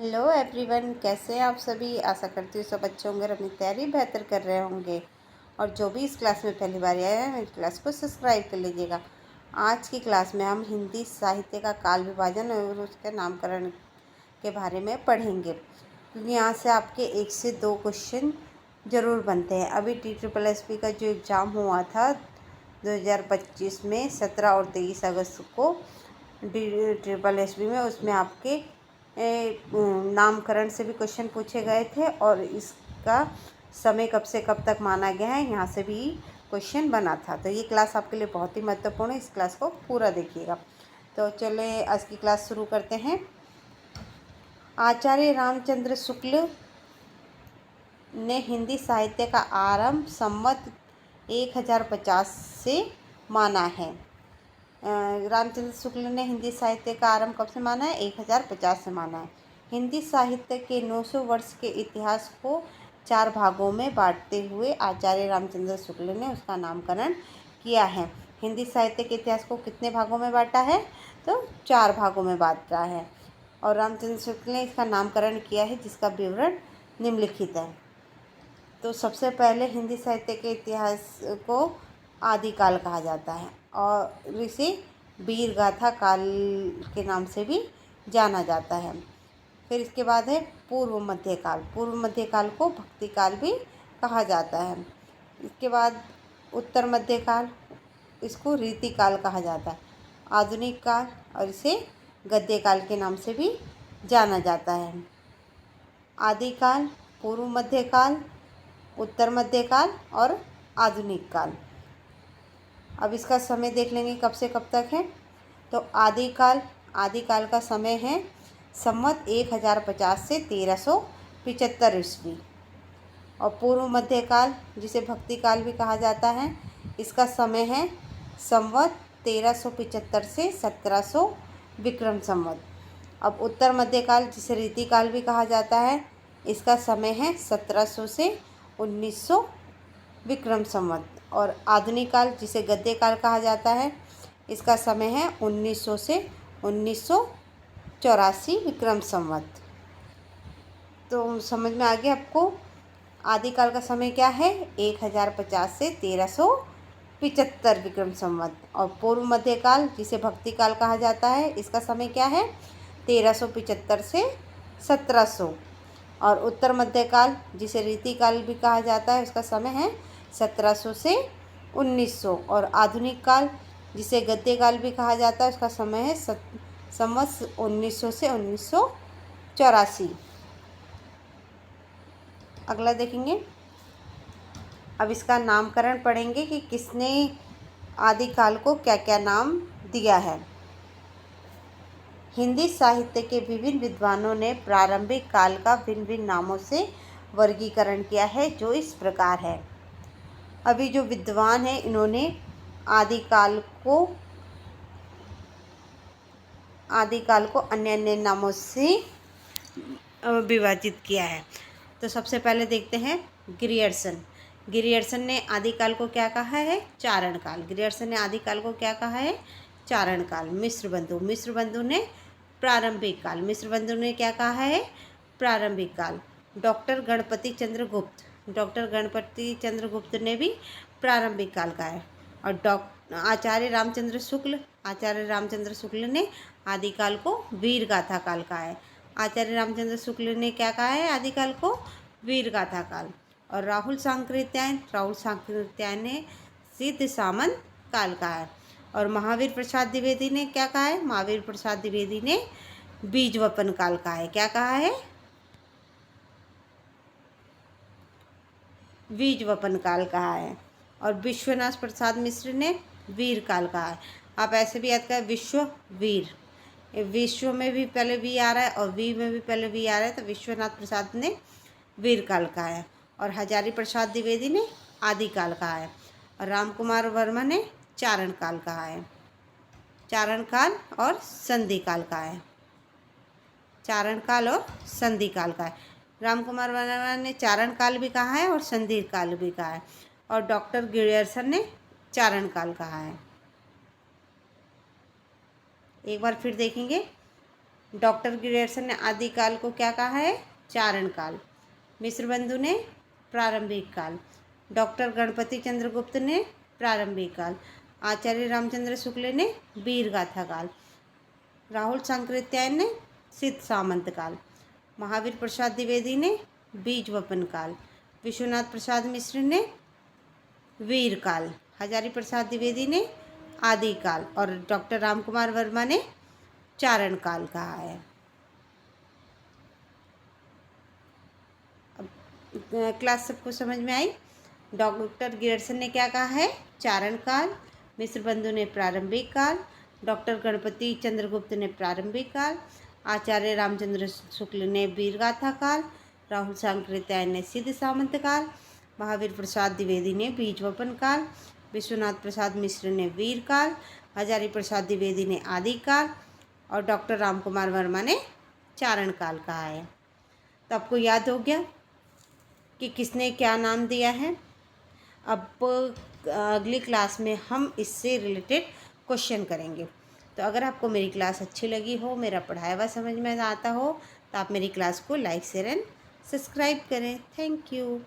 Hello everyone, कैसे हैं आप सभी। आशा करती हूँ सब अच्छे होंगे और अपनी तैयारी बेहतर कर रहे होंगे। और जो भी इस क्लास में पहली बार आए हैं मेरी क्लास को सब्सक्राइब कर लीजिएगा। आज की क्लास में हम हिंदी साहित्य का काल विभाजन और उसके नामकरण के बारे में पढ़ेंगे, क्योंकि यहाँ से आपके 1 से 2 क्वेश्चन ज़रूर बनते हैं। अभी TSSB का जो एग्ज़ाम हुआ था 2025 में 17 और 23 अगस्त को TSSB में, उसमें आपके नामकरण से भी क्वेश्चन पूछे गए थे और इसका समय कब से कब तक माना गया है यहाँ से भी क्वेश्चन बना था। तो ये क्लास आपके लिए बहुत ही महत्वपूर्ण है, इस क्लास को पूरा देखिएगा। तो चलिए आज की क्लास शुरू करते हैं। आचार्य रामचंद्र शुक्ल ने हिंदी साहित्य का आरंभ संवत 1050 से माना है। रामचंद्र शुक्ल ने हिंदी साहित्य का आरंभ कब से माना है? 1050 से माना है। हिंदी साहित्य के 900 वर्ष के इतिहास को 4 भागों में बांटते हुए आचार्य रामचंद्र शुक्ल ने उसका नामकरण किया है। हिंदी साहित्य के इतिहास को कितने भागों में बांटा है? तो 4 भागों में बांटा है और रामचंद्र शुक्ल ने इसका नामकरण किया है, जिसका विवरण निम्नलिखित है। तो सबसे पहले हिंदी साहित्य के इतिहास को आदिकाल कहा जाता है और इसे वीर गाथा काल के नाम से भी जाना जाता है। फिर इसके बाद है पूर्व मध्यकाल। पूर्व मध्यकाल को भक्ति काल भी कहा जाता है। इसके बाद उत्तर मध्यकाल, इसको रीति काल कहा जाता है। आधुनिक काल और इसे गद्य काल के नाम से भी जाना जाता है। आदिकाल, पूर्व मध्यकाल, उत्तर मध्यकाल और आधुनिक काल। अब इसका समय देख लेंगे कब से कब तक है। तो आदिकाल का समय है संवत 1050 से 1375 ईस्वी। और पूर्व मध्यकाल, जिसे भक्ति काल भी कहा जाता है, इसका समय है संवत 1375 से 1700 विक्रम संवत। अब उत्तर मध्यकाल, जिसे रीति काल भी कहा जाता है, इसका समय है 1700 से 1900 विक्रम संवत। और आधुनिक काल, जिसे गद्य काल कहा जाता है, इसका समय है 1900 से 1984 विक्रम संवत। तो समझ में आ गया आपको आदिकाल का समय क्या है? 1050 से 1375 विक्रम संवत। और पूर्व मध्यकाल, जिसे भक्ति काल कहा जाता है, इसका समय क्या है? 1375 से 1700। और उत्तर मध्यकाल, जिसे रीति काल भी कहा जाता है, उसका समय है 1700 से 1900। और आधुनिक काल, जिसे गद्य काल भी कहा जाता है, उसका समय है संवत 1900 से 1984। अगला देखेंगे। अब इसका नामकरण पढ़ेंगे कि किसने आदिकाल को क्या क्या नाम दिया है। हिंदी साहित्य के विभिन्न विद्वानों ने प्रारंभिक काल का भिन्न भिन्न नामों से वर्गीकरण किया है, जो इस प्रकार है। अभी जो विद्वान हैं, इन्होंने आदिकाल को अन्य अन्य नामों से विभाजित किया है। तो सबसे पहले देखते हैं ग्रियर्सन ने आदिकाल को क्या कहा है? चारण काल। ग्रियर्सन ने आदिकाल को क्या कहा है? चारण काल। मिश्र बंधु ने प्रारंभिक काल। मिश्र बंधु ने क्या कहा है? प्रारंभिक काल। डॉक्टर गणपति चंद्र गुप्त ने भी प्रारंभिक काल कहा है। और आचार्य रामचंद्र शुक्ल ने आदिकाल को वीर गाथा काल कहा है। आचार्य रामचंद्र शुक्ल ने क्या कहा है? आदिकाल को वीर गाथा काल। और राहुल सांकृत्यायन ने सिद्ध सामंत काल कहा है। और महावीर प्रसाद द्विवेदी ने क्या कहा है? महावीर प्रसाद द्विवेदी ने बीजवपन काल कहा है। क्या कहा है? बीजवपन काल कहा है। और विश्वनाथ प्रसाद मिश्र ने वीर काल कहा है। आप ऐसे भी याद करें, विश्व में भी पहले वी आ रहा है और वी में भी पहले वी आ रहा है, तो विश्वनाथ प्रसाद ने वीर काल कहा है। और हजारी प्रसाद द्विवेदी ने आदिकाल कहा है। और रामकुमार वर्मा ने चारण काल कहा है। चारण काल और संधि काल कहा है। चारण काल और संधि काल का है। रामकुमार वर्मा ने चारण काल भी कहा है और संधि काल भी कहा है। और डॉक्टर ग्रियर्सन ने चारण काल कहा है। एक बार फिर देखेंगे। डॉक्टर ग्रियर्सन ने आदिकाल को क्या कहा है? चारण काल। मिश्र बंधु ने प्रारंभिक काल। डॉक्टर गणपति चंद्रगुप्त ने प्रारंभिक काल। आचार्य रामचंद्र शुक्ल ने वीर गाथा काल। राहुल सांकृत्यायन ने सिद्ध सामंत काल। महावीर प्रसाद द्विवेदी ने बीज वपन काल। विश्वनाथ प्रसाद मिश्र ने वीर काल। हजारी प्रसाद द्विवेदी ने आदि काल और डॉक्टर रामकुमार वर्मा ने चारण काल कहा है। अब क्लास सबको समझ में आई? डॉक्टर ग्रियर्सन ने क्या कहा है? चारण काल। मिश्र बंधु ने प्रारंभिक काल। डॉक्टर गणपति चंद्रगुप्त ने प्रारंभिक काल। आचार्य रामचंद्र शुक्ल ने वीरगाथा काल। राहुल सांकृत्यायन ने सिद्ध सामंत काल। महावीर प्रसाद द्विवेदी ने बीज वपन काल। विश्वनाथ प्रसाद मिश्र ने वीर काल। हजारी प्रसाद द्विवेदी ने आदि काल और डॉक्टर रामकुमार वर्मा ने चारण काल कहा है। तो आपको याद हो गया कि किसने क्या नाम दिया है। अब अगली क्लास में हम इससे रिलेटेड क्वेश्चन करेंगे। तो अगर आपको मेरी क्लास अच्छी लगी हो, मेरा पढ़ाया हुआ समझ में आता हो, तो आप मेरी क्लास को लाइक शेयर एंड सब्सक्राइब करें। Thank you.